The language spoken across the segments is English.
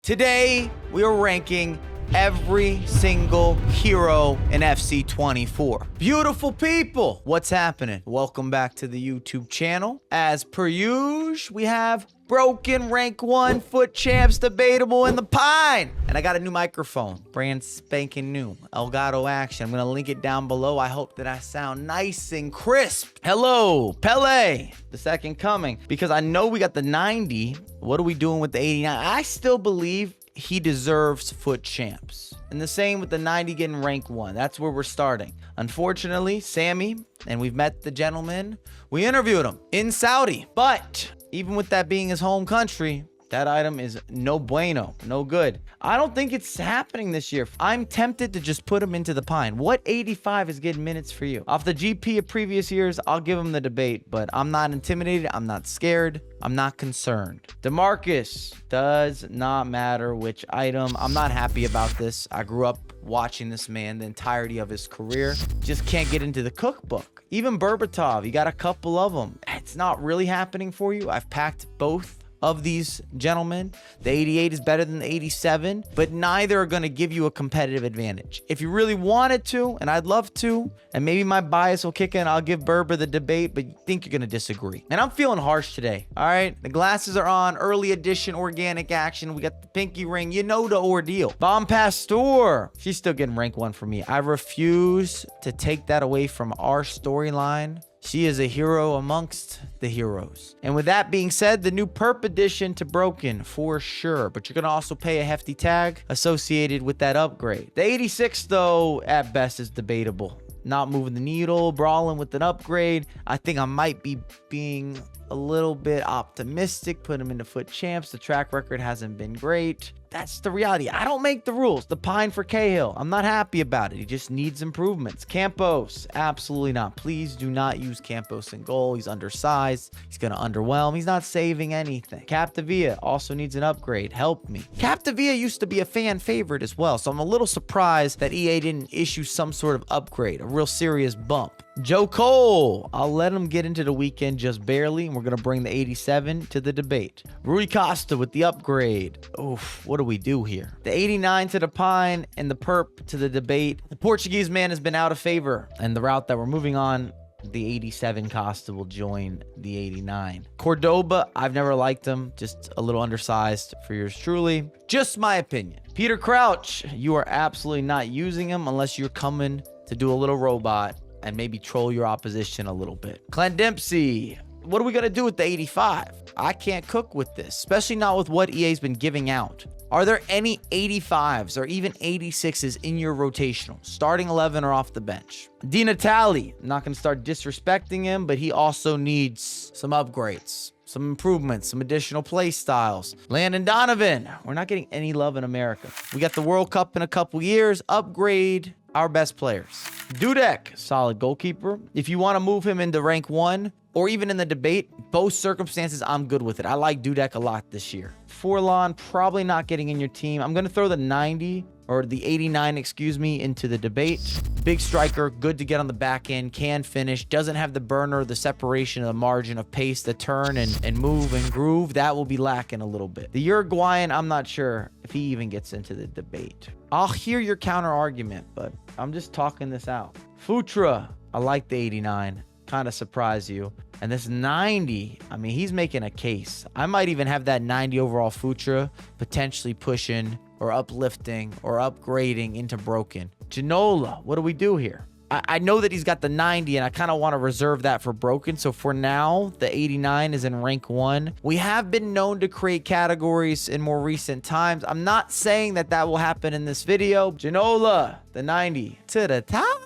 Today, we are ranking every single hero in FC 24. Beautiful people, what's happening? Welcome back to the YouTube channel. As per usual, we have Broken Rank 1 Foot Champs Debatable in the Pine. And I got a new microphone, brand spanking new, Elgato Action. I'm gonna link it down below. I hope that I sound nice and crisp. Hello, Pele, the second coming. Because I know we got the 90. What are we doing with the 89? I still believe he deserves Foot Champs. And the same with the 90 getting rank 1. That's where we're starting. Unfortunately, Sammy, and we've met the gentleman, we interviewed him in Saudi. But even with that being his home country, that item is no bueno, no good. I don't think it's happening this year. I'm tempted to just put him into the Pine. What 85 is getting minutes for you? Off the GP of previous years, I'll give him the debate, but I'm not intimidated. I'm not scared. I'm not concerned. DeMarcus does not matter which item. I'm not happy about this. I grew up watching this man the entirety of his career. Just can't get into the cookbook. Even Berbatov, you got a couple of them. It's not really happening for you. I've packed both of these gentlemen. The 88 is better than the 87, but neither are going to give you a competitive advantage. If you really wanted to, and I'd love to, and maybe my bias will kick in, I'll give Berber the debate, but you think you're going to disagree. And I'm feeling harsh today, all right? The glasses are on, early edition organic action. We got the pinky ring. You know the ordeal. Bomb Pastor, she's still getting rank 1 for me. I refuse to take that away from our storyline. She is a hero amongst the heroes. And with that being said, the new perp addition to Broken for sure. But you're going to also pay a hefty tag associated with that upgrade. The 86, though, at best is debatable. Not moving the needle, brawling with an upgrade. I think I might be being a little bit optimistic. Put him into Foot Champs. The track record hasn't been great. That's the reality. I don't make the rules. The Pine for Cahill. I'm not happy about it. He just needs improvements. Campos, absolutely not. Please do not use Campos in goal. He's undersized. He's going to underwhelm. He's not saving anything. Capdevia also needs an upgrade. Help me. Capdevia used to be a fan favorite as well, so I'm a little surprised that EA didn't issue some sort of upgrade, a real serious bump. Joe Cole, I'll let him get into the weekend just barely, and we're going to bring the 87 to the debate. Rui Costa with the upgrade. Oof, what do we do here? The 89 to the Pine and the perp to the debate. The Portuguese man has been out of favor, and the route that we're moving on, the 87 Costa will join the 89. Cordoba, I've never liked him. Just a little undersized for yours truly. Just my opinion. Peter Crouch, you are absolutely not using him unless you're coming to do a little robot and maybe troll your opposition a little bit. Clint Dempsey, what are we going to do with the 85? I can't cook with this, especially not with what EA's been giving out. Are there any 85s or even 86s in your rotational, starting 11 or off the bench? Di Natale, I'm not going to start disrespecting him, but he also needs some upgrades, some improvements, some additional play styles. Landon Donovan, we're not getting any love in America. We got the World Cup in a couple years. Upgrade our best players. Dudek, solid goalkeeper. If you want to move him into rank 1 or even in the debate, both circumstances, I'm good with it. I like Dudek a lot this year. Forlan, probably not getting in your team. I'm going to throw the 90 or the 89, excuse me, into the debate. Big striker, good to get on the back end, can finish, doesn't have the burner, the separation of the margin of pace, the turn and move and groove. That will be lacking a little bit. The Uruguayan, I'm not sure if he even gets into the debate. I'll hear your counter argument, but I'm just talking this out. Futra, I like the 89. Kind of surprise you. And this 90, I mean, he's making a case. I might even have that 90 overall Futra potentially pushing or uplifting or upgrading into Broken. Ginola, what do we do here? I know that he's got the 90, and I kind of want to reserve that for Broken. So for now, the 89 is in rank 1. We have been known to create categories in more recent times. I'm not saying that that will happen in this video. Ginola, the 90 to the top.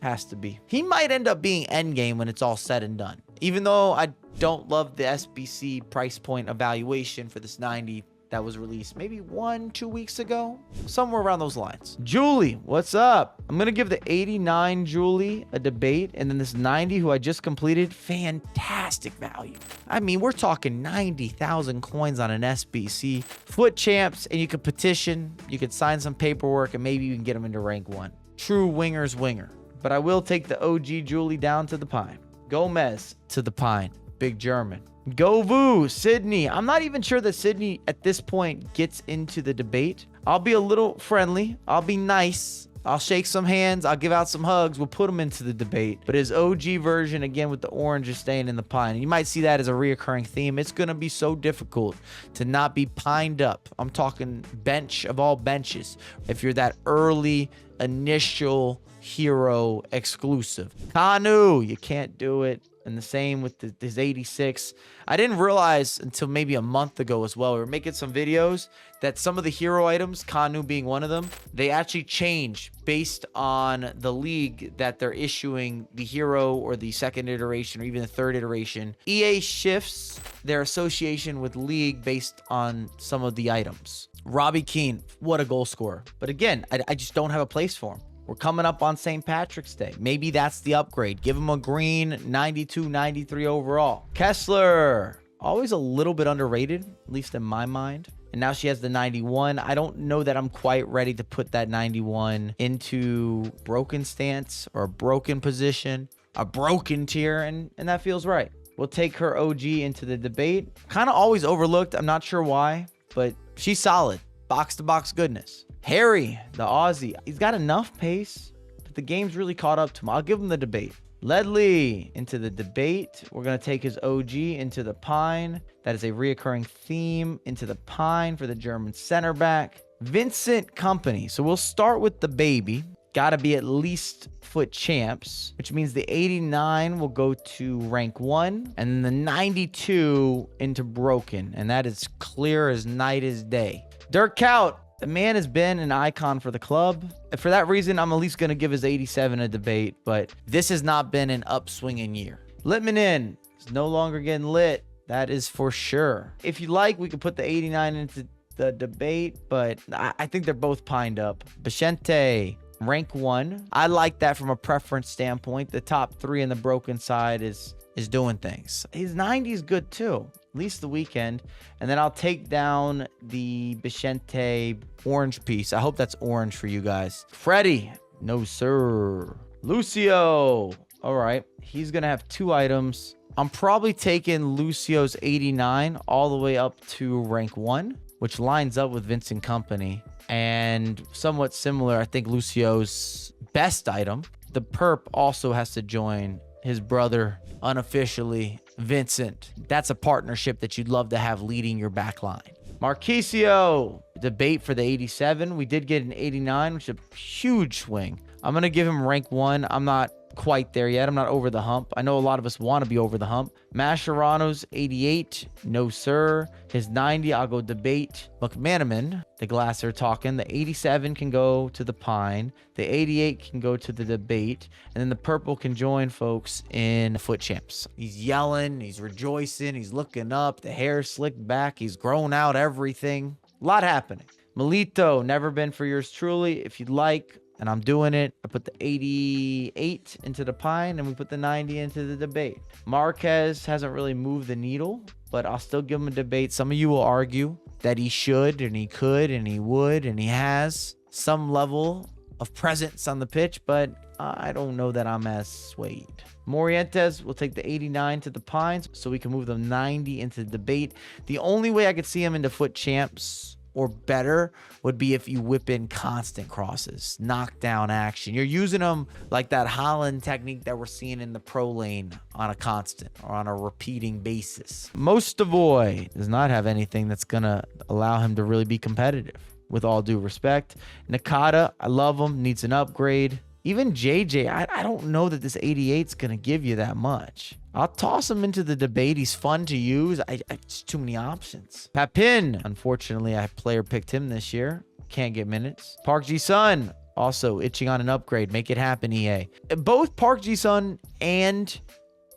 Has to be. He might end up being endgame when it's all said and done. Even though I don't love the SBC price point evaluation for this 90 that was released maybe 1-2 weeks ago, somewhere around those lines. Julie, what's up? I'm gonna give the 89 Julie a debate, and then this 90 who I just completed, fantastic value. I mean, we're talking 90,000 coins on an SBC. Foot Champs, and you could petition, you could sign some paperwork, and maybe you can get them into rank 1. True winger's winger. But I will take the OG Julie down to the Pine. Gomez to the Pine. Big German. Govu, Sydney. I'm not even sure that Sydney at this point gets into the debate. I'll be a little friendly. I'll be nice. I'll shake some hands. I'll give out some hugs. We'll put him into the debate. But his OG version, again, with the orange, is staying in the pine. And you might see that as a reoccurring theme. It's going to be so difficult to not be pined up. I'm talking bench of all benches. If you're that early initial hero exclusive. Kanu, you can't do it. And the same with his 86. I didn't realize until maybe a month ago as well. We were making some videos that some of the hero items, Kanu being one of them, they actually change based on the league that they're issuing the hero or the second iteration or even the third iteration. EA shifts their association with league based on some of the items. Robbie Keane, what a goal scorer. But again, I just don't have a place for him. We're coming up on St. Patrick's Day. Maybe that's the upgrade. Give him a green 92, 93 overall. Kessler, always a little bit underrated, at least in my mind. And now she has the 91. I don't know that I'm quite ready to put that 91 into broken stance or a broken position, a broken tier, and that feels right. We'll take her OG into the debate. Kind of always overlooked. I'm not sure why, but she's solid. Box to box goodness. Harry, the Aussie, he's got enough pace, but the game's really caught up to him. I'll give him the debate. Ledley into the debate. We're going to take his OG into the pine. That is a reoccurring theme. Into the pine for the German center back. Vincent Company. So we'll start with the baby. Got to be at least foot champs, which means the 89 will go to rank 1 and then the 92 into broken. And that is clear as night is day. Dirk Kuyt. The man has been an icon for the club. For that reason, I'm at least going to give his 87 a debate, but this has not been an upswinging year. Litmanen is no longer getting lit. That is for sure. If you like, we could put the 89 into the debate, but I think they're both pined up. Bashente, rank 1. I like that from a preference standpoint. The top 3 in the broken side is doing things. His 90 is good too. At least the weekend. And then I'll take down the Bashente orange piece. I hope that's orange for you guys. Freddie. No, sir. Lucio. All right. He's going to have 2 items. I'm probably taking Lucio's 89 all the way up to rank 1, which lines up with Vincent Company. And somewhat similar, I think Lucio's best item. The perp also has to join his brother unofficially, Vincent. That's a partnership that you'd love to have leading your back line. Marquisio, debate for the 87. We did get an 89, which is a huge swing. I'm going to give him rank 1. I'm not quite there yet. I'm not over the hump. I know a lot of us want to be over the hump. Mascherano's 88. No, sir. His 90, I'll go debate. McManaman, the Glasser talking. The 87 can go to the pine. The 88 can go to the debate. And then the purple can join folks in foot champs. He's yelling. He's rejoicing. He's looking up. The hair slicked back. He's grown out everything. A lot happening. Melito, never been for yours truly. If you'd like, and I'm doing it, I put the 88 into the pine and we put the 90 into the debate. Marquez hasn't really moved the needle, but I'll still give him a debate. Some of you will argue that he should and he could and he would and he has some level of presence on the pitch, but I don't know that I'm as swayed. Morientes will take the 89 to the pines so we can move the 90 into the debate. The only way I could see him into foot champs or better would be if you whip in constant crosses, knockdown action. You're using them like that Holland technique that we're seeing in the pro lane on a constant or on a repeating basis. Mostovoy does not have anything that's going to allow him to really be competitive, with all due respect. Nakata, I love him, needs an upgrade. Even JJ, I don't know that this 88 is going to give you that much. I'll toss him into the debate. He's fun to use. It's too many options. Papin, unfortunately, I player picked him this year. Can't get minutes. Park Ji-sun, also itching on an upgrade. Make it happen, EA. Both Park Ji-sun and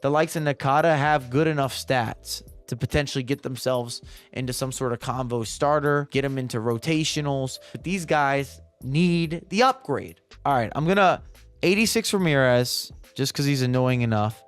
the likes of Nakata have good enough stats to potentially get themselves into some sort of convo starter, get them into rotationals. But these guys need the upgrade. All right, I'm going to 86 Ramirez just because he's annoying enough.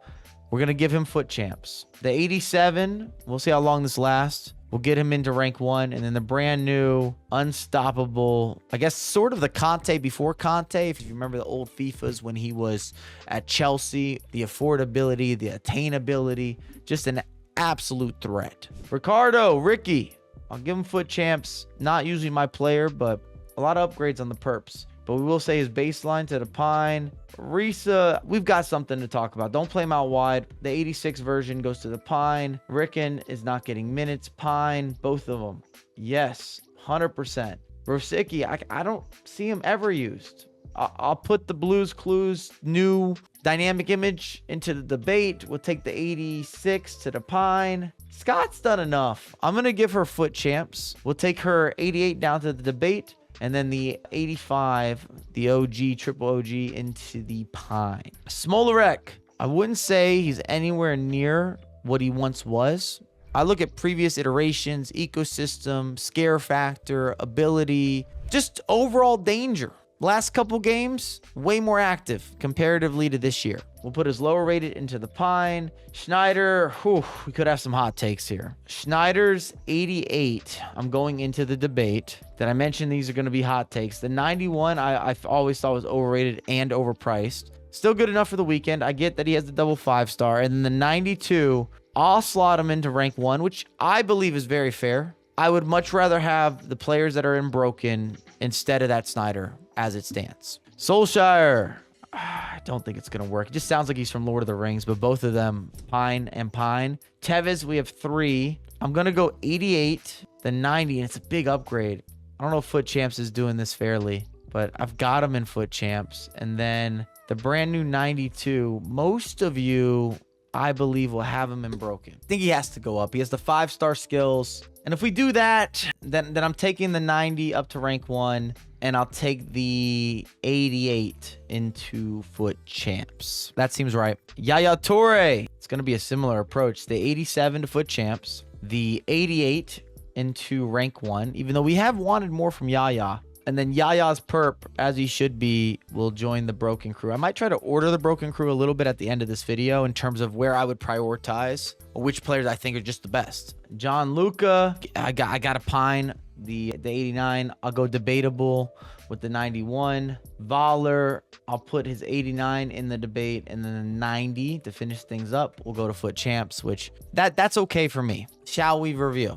We're going to give him foot champs. The 87, we'll see how long this lasts. We'll get him into rank 1. And then the brand new, unstoppable, I guess sort of the Conte before Conte. If you remember the old FIFAs when he was at Chelsea, the affordability, the attainability, just an absolute threat. Ricky, I'll give him FUT Champs. Not usually my player, but a lot of upgrades on the perps. But we will say his baseline to the Pine. Risa, we've got something to talk about. Don't play him out wide. The 86 version goes to the Pine. Rickon is not getting minutes. Pine, both of them. Yes, 100%. Rosicki, I don't see him ever used. I'll put the Blues Clues new dynamic image into the debate. We'll take the 86 to the Pine. Scott's done enough. I'm going to give her FUT Champs. We'll take her 88 down to the debate. And then the 85, the OG, triple OG, into the Pine. Smolarek, I wouldn't say he's anywhere near what he once was. I look at previous iterations, ecosystem, scare factor, ability, just overall danger. Last couple games, way more active comparatively to this year. We'll put his lower rated into the Pine. Schneider, we could have some hot takes here. Schneider's 88, I'm going into the debate. That I mentioned these are going to be hot takes. The 91, I've always thought was overrated and overpriced. Still good enough for the weekend. I get that he has the double 5-star. And then the 92, I'll slot him into rank 1, which I believe is very fair. I would much rather have the players that are in broken instead of that Snyder as it stands. Solskjaer, I don't think it's going to work. It just sounds like he's from Lord of the Rings, but both of them, Pine and Pine. Tevez, we have 3. I'm going to go 88, the 90, and it's a big upgrade. I don't know if FUT Champs is doing this fairly, but I've got him in FUT Champs. And then the brand new 92, most of you, I believe, will have him in broken. I think he has to go up. He has the 5-star skills. And if we do that, then I'm taking the 90 up to rank 1, and I'll take the 88 into FUT Champs. That seems right. Yaya Toure. It's going to be a similar approach. The 87 to FUT Champs, the 88 into rank 1, even though we have wanted more from Yaya. And then Yaya's perp, as he should be, will join the broken crew. I might try to order the broken crew a little bit at the end of this video in terms of where I would prioritize or which players I think are just the best. John Luca, I got a Pine, the 89. I'll go debatable with the 91. Voller, I'll put his 89 in the debate, and then the 90 to finish things up. We'll go to FUT Champs, which that's okay for me. Shall we review?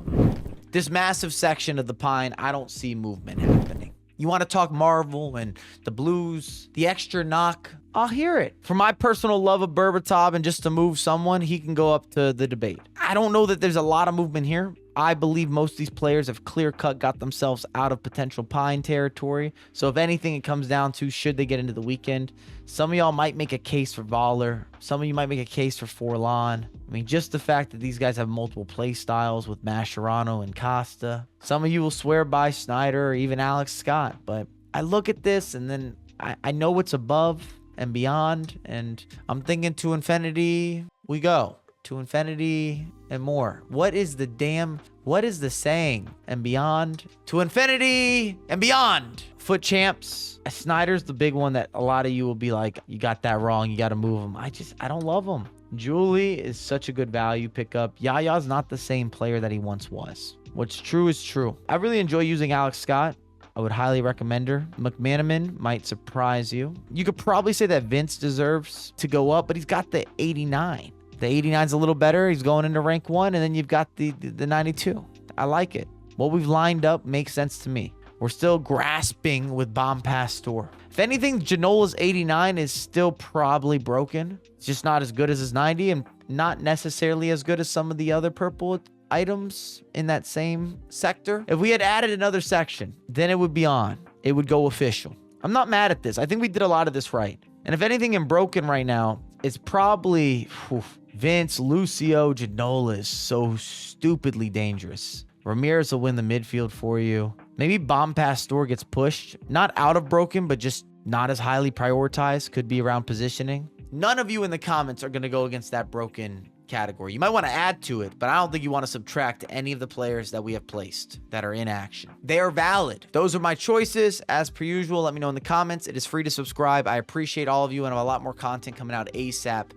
This massive section of the Pine, I don't see movement happening. You want to talk Marvel and the Blues, the extra knock, I'll hear it. For my personal love of Berbatov and just to move someone, he can go up to the debate. I don't know that there's a lot of movement here. I believe most of these players have clear-cut got themselves out of potential Pine territory. So if anything, it comes down to should they get into the weekend. Some of y'all might make a case for Voller. Some of you might make a case for Forlan. I mean, just the fact that these guys have multiple play styles with Mascherano and Costa. Some of you will swear by Snyder or even Alex Scott. But I look at this and then I know what's above and beyond. And I'm thinking to infinity we go. To infinity and more. What is the saying? And beyond. To infinity and beyond. FUT Champs. Snyder's the big one that a lot of you will be like, you got that wrong. You got to move him. I don't love him. Julie is such a good value pickup. Yaya's not the same player that he once was. What's true is true. I really enjoy using Alex Scott. I would highly recommend her. McManaman might surprise you. You could probably say that Vince deserves to go up, but he's got the 89. The 89's a little better. He's going into rank 1, and then you've got the 92. I like it. What we've lined up makes sense to me. We're still grasping with Bomb Pastor. If anything, Janola's 89 is still probably broken. It's just not as good as his 90 and not necessarily as good as some of the other purple items in that same sector. If we had added another section, then it would be on. It would go official. I'm not mad at this. I think we did a lot of this right. And if anything in broken right now, it's probably Vince, Lucio, Janola is so stupidly dangerous. Ramirez will win the midfield for you. Maybe Bomb Pastor gets pushed. Not out of broken, but just not as highly prioritized. Could be around positioning. None of you in the comments are going to go against that broken category. You might want to add to it, but I don't think you want to subtract any of the players that we have placed that are in action. They are valid. Those are my choices. As per usual, let me know in the comments. It is free to subscribe. I appreciate all of you, and I have a lot more content coming out ASAP.